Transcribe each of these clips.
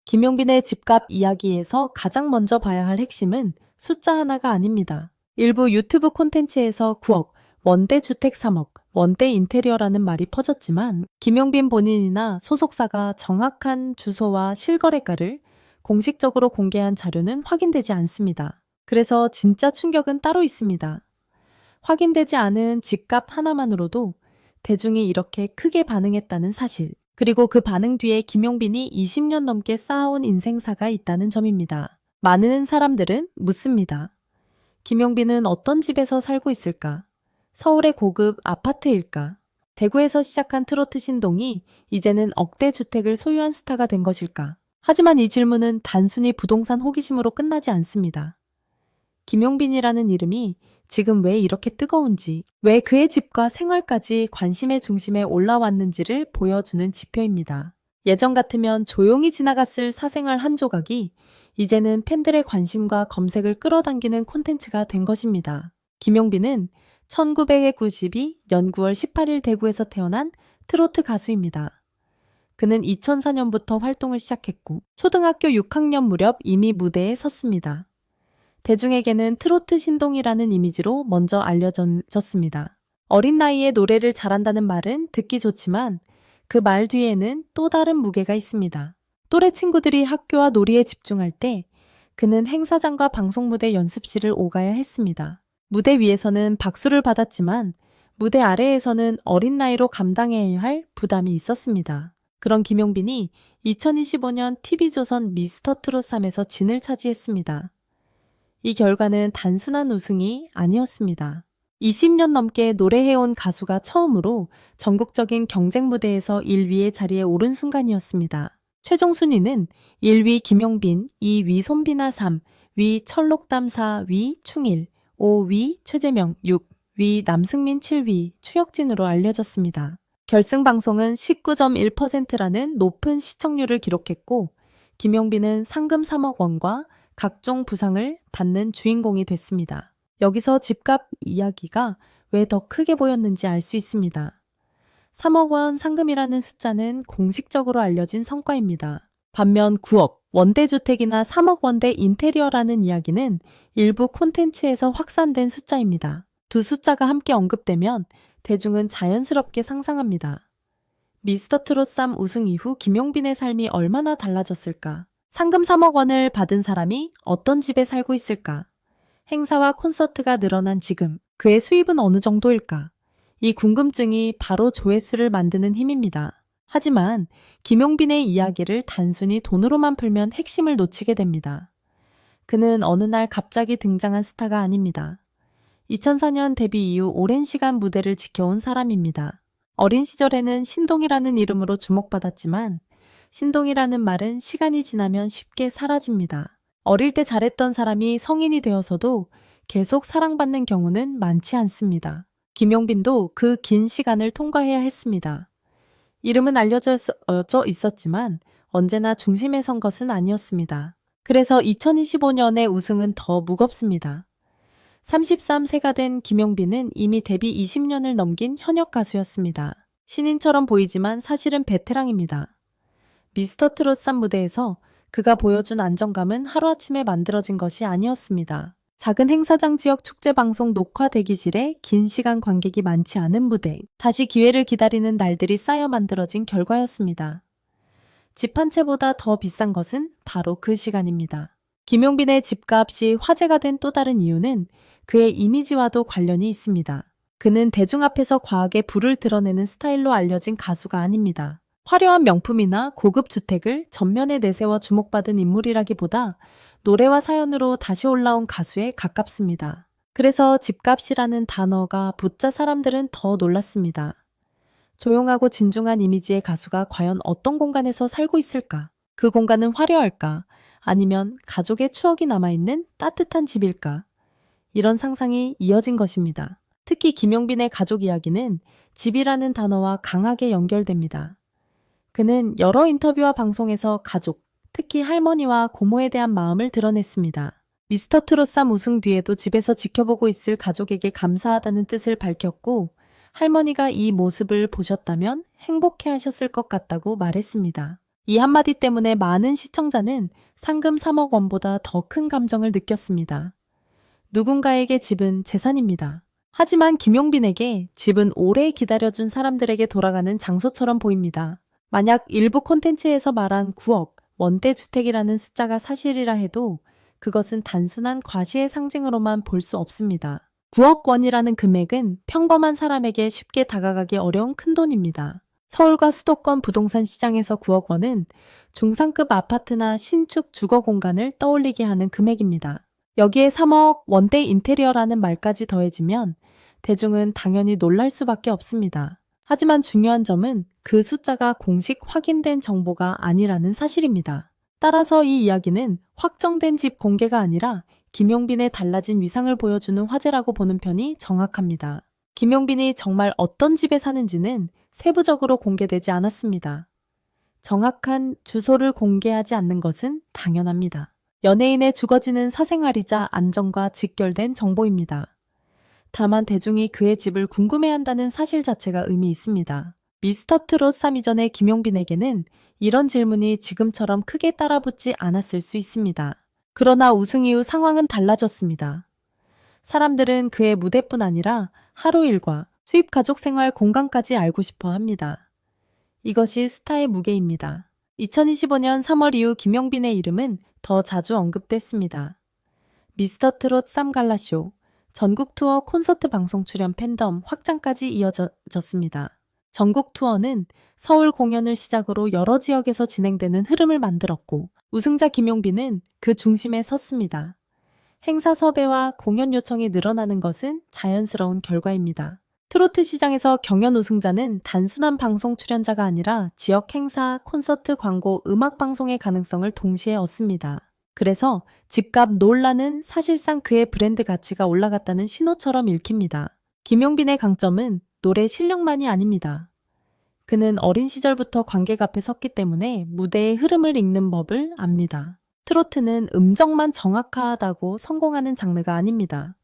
김용빈의 집값 이야기에서 가장 먼저 봐야 할 핵심은 숫자 하나가 아닙니다. 일부 유튜브 콘텐츠에서 9억, 원대주택 3억, 원대 인테리어라는 말이 퍼졌지만 김용빈 본인이나 소속사가 정확한 주소와 실거래가를 공식적으로 공개한 자료는 확인되지 않습니다. 그래서 진짜 충격은 따로 있습니다. 확인되지 않은 집값 하나만으로도 대중이 이렇게 크게 반응했다는 사실, 그리고 그 반응 뒤에 김용빈이 20년 넘게 쌓아온 인생사가 있다는 점입니다. 많은 사람들은 묻습니다. 김용빈은 어떤 집에서 살고 있을까? 서울의 고급 아파트일까? 대구에서 시작한 트로트 신동이 이제는 억대 주택을 소유한 스타가 된 것일까? 하지만 이 질문은 단순히 부동산 호기심으로 끝나지 않습니다. 김용빈이라는 이름이 지금 왜 이렇게 뜨거운지, 왜 그의 집과 생활까지 관심의 중심에 올라왔는지를 보여주는 지표입니다. 예전 같으면 조용히 지나갔을 사생활 한 조각이 이제는 팬들의 관심과 검색을 끌어당기는 콘텐츠가 된 것입니다. 김용빈은 1992년 9월 18일 대구에서 태어난 트로트 가수입니다. 그는 2004년부터 활동을 시작했고 초등학교 6학년 무렵 이미 무대에 섰습니다. 대중에게는 트로트 신동이라는 이미지로 먼저 알려졌습니다. 어린 나이에 노래를 잘한다는 말은 듣기 좋지만 그 말 뒤에는 또 다른 무게가 있습니다. 또래 친구들이 학교와 놀이에 집중할 때 그는 행사장과 방송무대 연습실을 오가야 했습니다. 무대 위에서는 박수를 받았지만 무대 아래에서는 어린 나이로 감당해야 할 부담이 있었습니다. 그런 김용빈이 2025년 TV조선 미스터트롯 3에서 진을 차지했습니다. 이 결과는 단순한 우승이 아니었습니다. 20년 넘게 노래해온 가수가 처음으로 전국적인 경쟁 무대에서 1위의 자리에 오른 순간이었습니다. 최종 순위는 1위 김용빈, 2위 손비나 3위 철록담 4위 충일, 5위 최재명 6위 남승민 7위 추혁진으로 알려졌습니다. 결승 방송은 19.1%라는 높은 시청률을 기록했고 김용빈은 상금 3억 원과 각종 부상을 받는 주인공이 됐습니다. 여기서 집값 이야기가 왜 더 크게 보였는지 알 수 있습니다. 3억 원 상금이라는 숫자는 공식적으로 알려진 성과입니다. 반면 9억, 원대주택이나 3억 원대 인테리어라는 이야기는 일부 콘텐츠에서 확산된 숫자입니다. 두 숫자가 함께 언급되면 대중은 자연스럽게 상상합니다. 미스터트롯 3 우승 이후 김용빈의 삶이 얼마나 달라졌을까? 상금 3억 원을 받은 사람이 어떤 집에 살고 있을까? 행사와 콘서트가 늘어난 지금, 그의 수입은 어느 정도일까? 이 궁금증이 바로 조회수를 만드는 힘입니다. 하지만 김용빈의 이야기를 단순히 돈으로만 풀면 핵심을 놓치게 됩니다. 그는 어느 날 갑자기 등장한 스타가 아닙니다. 2004년 데뷔 이후 오랜 시간 무대를 지켜온 사람입니다. 어린 시절에는 신동이라는 이름으로 주목받았지만 신동이라는 말은 시간이 지나면 쉽게 사라집니다. 어릴 때 잘했던 사람이 성인이 되어서도 계속 사랑받는 경우는 많지 않습니다. 김용빈도 그 긴 시간을 통과해야 했습니다. 이름은 알려져 있었지만 언제나 중심에 선 것은 아니었습니다. 그래서 2025년의 우승은 더 무겁습니다. 33세가 된 김용빈은 이미 데뷔 20년을 넘긴 현역 가수였습니다. 신인처럼 보이지만 사실은 베테랑입니다. 미스터트롯 3 무대에서 그가 보여준 안정감은 하루아침에 만들어진 것이 아니었습니다. 작은 행사장 지역 축제방송 녹화 대기실에 긴 시간 관객이 많지 않은 무대, 다시 기회를 기다리는 날들이 쌓여 만들어진 결과였습니다. 집 한 채보다 더 비싼 것은 바로 그 시간입니다. 김용빈의 집값이 화제가 된 또 다른 이유는 그의 이미지와도 관련이 있습니다. 그는 대중 앞에서 과하게 부를 드러내는 스타일로 알려진 가수가 아닙니다. 화려한 명품이나 고급 주택을 전면에 내세워 주목받은 인물이라기보다 노래와 사연으로 다시 올라온 가수에 가깝습니다. 그래서 집값이라는 단어가 붙자 사람들은 더 놀랐습니다. 조용하고 진중한 이미지의 가수가 과연 어떤 공간에서 살고 있을까? 그 공간은 화려할까? 아니면 가족의 추억이 남아있는 따뜻한 집일까? 이런 상상이 이어진 것입니다. 특히 김용빈의 가족 이야기는 집이라는 단어와 강하게 연결됩니다. 그는 여러 인터뷰와 방송에서 가족, 특히 할머니와 고모에 대한 마음을 드러냈습니다. 미스터트롯 3 우승 뒤에도 집에서 지켜보고 있을 가족에게 감사하다는 뜻을 밝혔고 할머니가 이 모습을 보셨다면 행복해하셨을 것 같다고 말했습니다. 이 한마디 때문에 많은 시청자는 상금 3억 원보다 더 큰 감정을 느꼈습니다. 누군가에게 집은 재산입니다. 하지만 김용빈에게 집은 오래 기다려준 사람들에게 돌아가는 장소처럼 보입니다. 만약 일부 콘텐츠에서 말한 9억 원대주택이라는 숫자가 사실이라 해도 그것은 단순한 과시의 상징으로만 볼 수 없습니다. 9억 원이라는 금액은 평범한 사람에게 쉽게 다가가기 어려운 큰돈입니다. 서울과 수도권 부동산 시장에서 9억 원은 중상급 아파트나 신축 주거 공간을 떠올리게 하는 금액입니다. 여기에 3억 원대 인테리어라는 말까지 더해지면 대중은 당연히 놀랄 수밖에 없습니다. 하지만 중요한 점은 그 숫자가 공식 확인된 정보가 아니라는 사실입니다. 따라서 이 이야기는 확정된 집 공개가 아니라 김용빈의 달라진 위상을 보여주는 화제라고 보는 편이 정확합니다. 김용빈이 정말 어떤 집에 사는지는 세부적으로 공개되지 않았습니다. 정확한 주소를 공개하지 않는 것은 당연합니다. 연예인의 주거지는 사생활이자 안전과 직결된 정보입니다. 다만 대중이 그의 집을 궁금해한다는 사실 자체가 의미 있습니다. 미스터트롯 3위 전의 김용빈에게는 이런 질문이 지금처럼 크게 따라붙지 않았을 수 있습니다. 그러나 우승 이후 상황은 달라졌습니다. 사람들은 그의 무대뿐 아니라 하루 일과 수입 가족 생활 공간까지 알고 싶어 합니다. 이것이 스타의 무게입니다. 2025년 3월 이후 김용빈의 이름은 더 자주 언급됐습니다. 미스터트롯 3갈라쇼, 전국 투어 콘서트 방송 출연 팬덤 확장까지 이어졌습니다. 전국 투어는 서울 공연을 시작으로 여러 지역에서 진행되는 흐름을 만들었고 우승자 김용빈은 그 중심에 섰습니다. 행사 섭외와 공연 요청이 늘어나는 것은 자연스러운 결과입니다. 트로트 시장에서 경연 우승자는 단순한 방송 출연자가 아니라 지역 행사, 콘서트, 광고, 음악 방송의 가능성을 동시에 얻습니다. 그래서 집값 논란은 사실상 그의 브랜드 가치가 올라갔다는 신호처럼 읽힙니다. 김용빈의 강점은 노래 실력만이 아닙니다. 그는 어린 시절부터 관객 앞에 섰기 때문에 무대의 흐름을 읽는 법을 압니다. 트로트는 음정만 정확하다고 성공하는 장르가 아닙니다.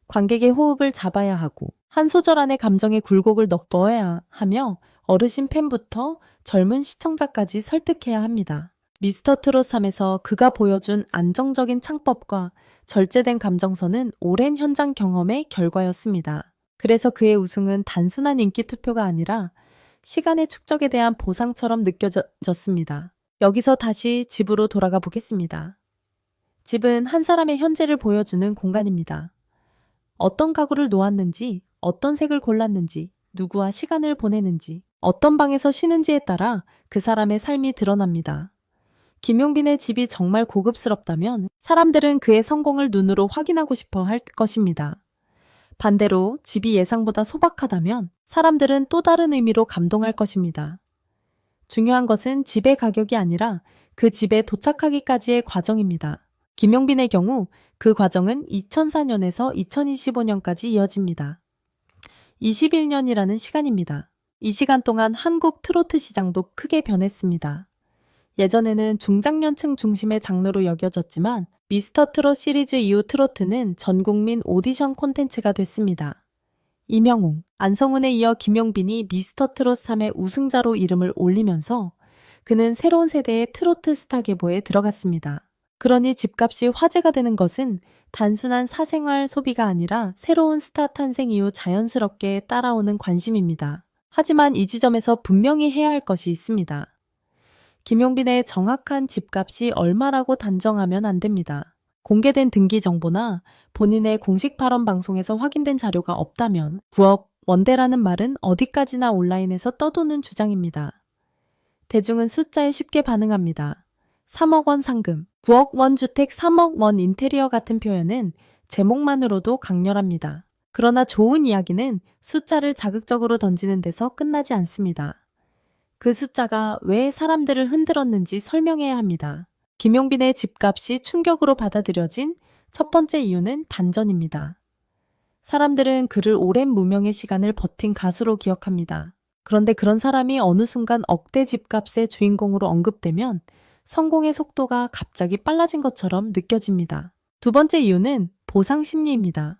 관객의 호흡을 잡아야 하고 한 소절 안에 감정의 굴곡을 넣어야 하며 어르신 팬부터 젊은 시청자까지 설득해야 합니다. 미스터트롯 3에서 그가 보여준 안정적인 창법과 절제된 감정선은 오랜 현장 경험의 결과였습니다. 그래서 그의 우승은 단순한 인기 투표가 아니라 시간의 축적에 대한 보상처럼 느껴졌습니다. 여기서 다시 집으로 돌아가 보겠습니다. 집은 한 사람의 현재를 보여주는 공간입니다. 어떤 가구를 놓았는지, 어떤 색을 골랐는지, 누구와 시간을 보내는지, 어떤 방에서 쉬는지에 따라 그 사람의 삶이 드러납니다. 김용빈의 집이 정말 고급스럽다면 사람들은 그의 성공을 눈으로 확인하고 싶어 할 것입니다. 반대로 집이 예상보다 소박하다면 사람들은 또 다른 의미로 감동할 것입니다. 중요한 것은 집의 가격이 아니라 그 집에 도착하기까지의 과정입니다. 김용빈의 경우 그 과정은 2004년에서 2025년까지 이어집니다. 21년이라는 시간입니다. 이 시간 동안 한국 트로트 시장도 크게 변했습니다. 예전에는 중장년층 중심의 장르로 여겨졌지만 미스터트롯 시리즈 이후 트로트는 전국민 오디션 콘텐츠가 됐습니다. 이명웅, 안성훈에 이어 김용빈이 미스터트롯 3의 우승자로 이름을 올리면서 그는 새로운 세대의 트로트 스타 계보에 들어갔습니다. 그러니 집값이 화제가 되는 것은 단순한 사생활 소비가 아니라 새로운 스타 탄생 이후 자연스럽게 따라오는 관심입니다. 하지만 이 지점에서 분명히 해야 할 것이 있습니다. 김용빈의 정확한 집값이 얼마라고 단정하면 안 됩니다. 공개된 등기 정보나 본인의 공식 발언 방송에서 확인된 자료가 없다면 9억 원대라는 말은 어디까지나 온라인에서 떠도는 주장입니다. 대중은 숫자에 쉽게 반응합니다. 3억 원 상금, 9억 원 주택, 3억 원 인테리어 같은 표현은 제목만으로도 강렬합니다. 그러나 좋은 이야기는 숫자를 자극적으로 던지는 데서 끝나지 않습니다. 그 숫자가 왜 사람들을 흔들었는지 설명해야 합니다. 김용빈의 집값이 충격으로 받아들여진 첫 번째 이유는 반전입니다. 사람들은 그를 오랜 무명의 시간을 버틴 가수로 기억합니다. 그런데 그런 사람이 어느 순간 억대 집값의 주인공으로 언급되면 성공의 속도가 갑자기 빨라진 것처럼 느껴집니다. 두 번째 이유는 보상 심리입니다.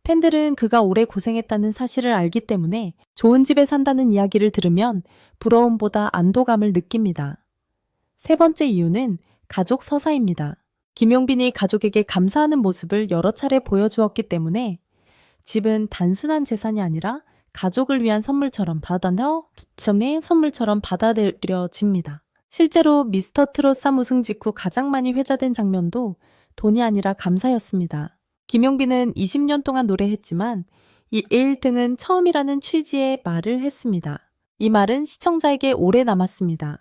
팬들은 그가 오래 고생했다는 사실을 알기 때문에 좋은 집에 산다는 이야기를 들으면 부러움보다 안도감을 느낍니다. 세 번째 이유는 가족 서사입니다. 김용빈이 가족에게 감사하는 모습을 여러 차례 보여주었기 때문에 집은 단순한 재산이 아니라 가족을 위한 선물처럼 받아들여집니다. 실제로 미스터 트롯 3 우승 직후 가장 많이 회자된 장면도 돈이 아니라 감사였습니다. 김용빈은 20년 동안 노래했지만 이 1등은 처음이라는 취지의 말을 했습니다. 이 말은 시청자에게 오래 남았습니다.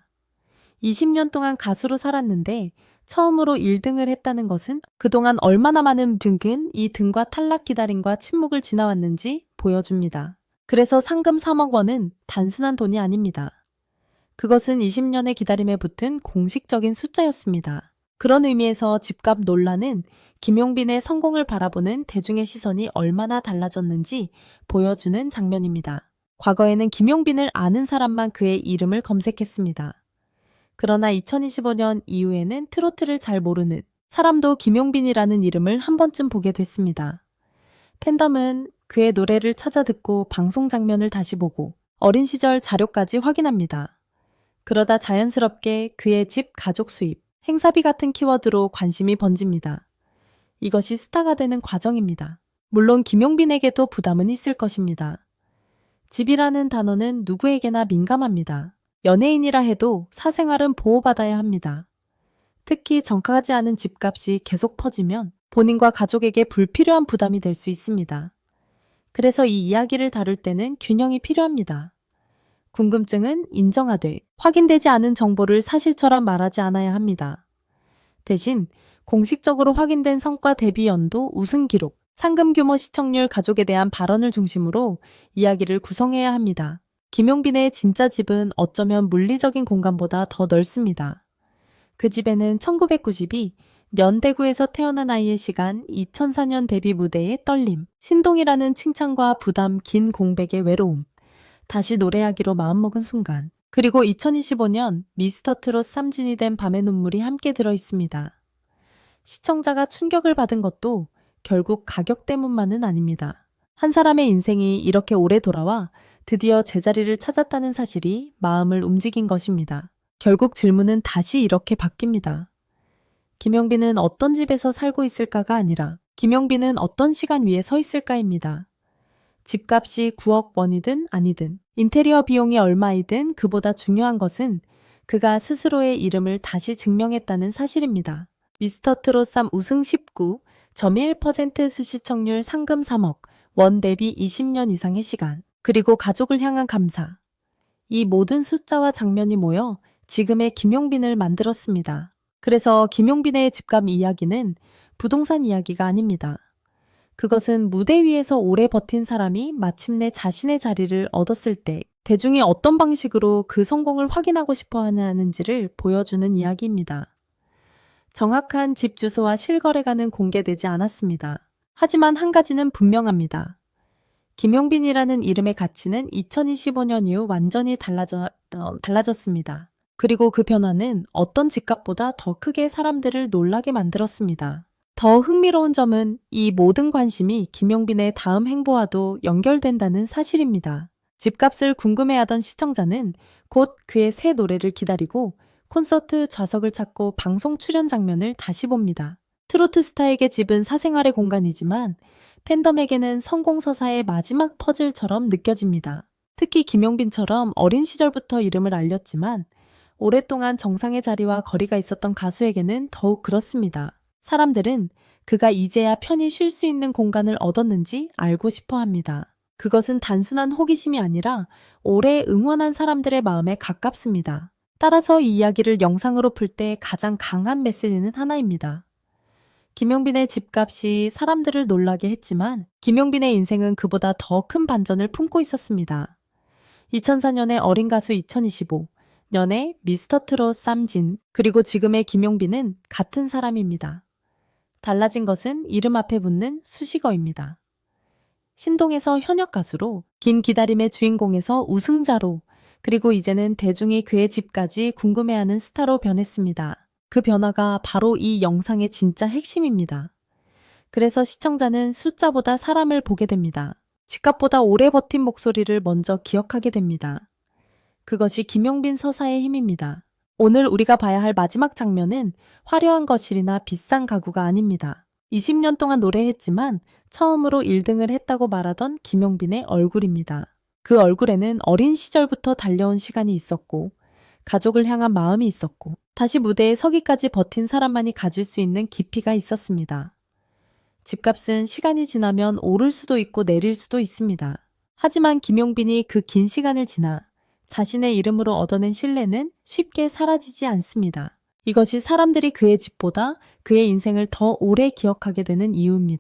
20년 동안 가수로 살았는데 처음으로 1등을 했다는 것은 그동안 얼마나 많은 이 등과 탈락 기다림과 침묵을 지나왔는지 보여줍니다. 그래서 상금 3억 원은 단순한 돈이 아닙니다. 그것은 20년의 기다림에 붙은 공식적인 숫자였습니다. 그런 의미에서 집값 논란은 김용빈의 성공을 바라보는 대중의 시선이 얼마나 달라졌는지 보여주는 장면입니다. 과거에는 김용빈을 아는 사람만 그의 이름을 검색했습니다. 그러나 2025년 이후에는 트로트를 잘 모르는 사람도 김용빈이라는 이름을 한 번쯤 보게 됐습니다. 팬덤은 그의 노래를 찾아 듣고 방송 장면을 다시 보고 어린 시절 자료까지 확인합니다. 그러다 자연스럽게 그의 집 가족 수입, 행사비 같은 키워드로 관심이 번집니다. 이것이 스타가 되는 과정입니다. 물론 김용빈에게도 부담은 있을 것입니다. 집이라는 단어는 누구에게나 민감합니다. 연예인이라 해도 사생활은 보호받아야 합니다. 특히 정확하지 않은 집값이 계속 퍼지면 본인과 가족에게 불필요한 부담이 될 수 있습니다. 그래서 이 이야기를 다룰 때는 균형이 필요합니다. 궁금증은 인정하되 확인되지 않은 정보를 사실처럼 말하지 않아야 합니다. 대신 공식적으로 확인된 성과 대비 연도, 우승 기록, 상금 규모, 시청률, 가족에 대한 발언을 중심으로 이야기를 구성해야 합니다. 김용빈의 진짜 집은 어쩌면 물리적인 공간보다 더 넓습니다. 그 집에는 1992년 대구에서 태어난 아이의 시간, 2004년 데뷔 무대의 떨림, 신동이라는 칭찬과 부담, 긴 공백의 외로움, 다시 노래하기로 마음먹은 순간, 그리고 2025년 미스터 트롯 3진이 된 밤의 눈물이 함께 들어있습니다. 시청자가 충격을 받은 것도 결국 가격 때문만은 아닙니다. 한 사람의 인생이 이렇게 오래 돌아와 드디어 제자리를 찾았다는 사실이 마음을 움직인 것입니다. 결국 질문은 다시 이렇게 바뀝니다. 김용빈은 어떤 집에서 살고 있을까가 아니라 김용빈은 어떤 시간 위에 서 있을까입니다. 집값이 9억 원이든 아니든 인테리어 비용이 얼마이든 그보다 중요한 것은 그가 스스로의 이름을 다시 증명했다는 사실입니다. 미스터 트롯 3 우승 19.1% 수시청률, 상금 3억, 원 데뷔 20년 이상의 시간, 그리고 가족을 향한 감사. 이 모든 숫자와 장면이 모여 지금의 김용빈을 만들었습니다. 그래서 김용빈의 집값 이야기는 부동산 이야기가 아닙니다. 그것은 무대 위에서 오래 버틴 사람이 마침내 자신의 자리를 얻었을 때 대중이 어떤 방식으로 그 성공을 확인하고 싶어 하는지를 보여주는 이야기입니다. 정확한 집 주소와 실거래가는 공개되지 않았습니다. 하지만 한 가지는 분명합니다. 김용빈이라는 이름의 가치는 2025년 이후 완전히 달라졌습니다. 그리고 그 변화는 어떤 집값보다 더 크게 사람들을 놀라게 만들었습니다. 더 흥미로운 점은 이 모든 관심이 김용빈의 다음 행보와도 연결된다는 사실입니다. 집값을 궁금해하던 시청자는 곧 그의 새 노래를 기다리고 콘서트 좌석을 찾고 방송 출연 장면을 다시 봅니다. 트로트 스타에게 집은 사생활의 공간이지만 팬덤에게는 성공서사의 마지막 퍼즐처럼 느껴집니다. 특히 김용빈처럼 어린 시절부터 이름을 알렸지만 오랫동안 정상의 자리와 거리가 있었던 가수에게는 더욱 그렇습니다. 사람들은 그가 이제야 편히 쉴 수 있는 공간을 얻었는지 알고 싶어 합니다. 그것은 단순한 호기심이 아니라 오래 응원한 사람들의 마음에 가깝습니다. 따라서 이 이야기를 영상으로 풀 때 가장 강한 메시지는 하나입니다. 김용빈의 집값이 사람들을 놀라게 했지만 김용빈의 인생은 그보다 더 큰 반전을 품고 있었습니다. 2004년의 어린 가수, 2025년의 미스터 트롯 3진, 그리고 지금의 김용빈은 같은 사람입니다. 달라진 것은 이름 앞에 붙는 수식어입니다. 신동에서 현역 가수로, 긴 기다림의 주인공에서 우승자로, 그리고 이제는 대중이 그의 집까지 궁금해하는 스타로 변했습니다. 그 변화가 바로 이 영상의 진짜 핵심입니다. 그래서 시청자는 숫자보다 사람을 보게 됩니다. 집값보다 오래 버틴 목소리를 먼저 기억하게 됩니다. 그것이 김용빈 서사의 힘입니다. 오늘 우리가 봐야 할 마지막 장면은 화려한 거실이나 비싼 가구가 아닙니다. 20년 동안 노래했지만 처음으로 1등을 했다고 말하던 김용빈의 얼굴입니다. 그 얼굴에는 어린 시절부터 달려온 시간이 있었고, 가족을 향한 마음이 있었고, 다시 무대에 서기까지 버틴 사람만이 가질 수 있는 깊이가 있었습니다. 집값은 시간이 지나면 오를 수도 있고 내릴 수도 있습니다. 하지만 김용빈이 그 긴 시간을 지나 자신의 이름으로 얻어낸 신뢰는 쉽게 사라지지 않습니다. 이것이 사람들이 그의 집보다 그의 인생을 더 오래 기억하게 되는 이유입니다.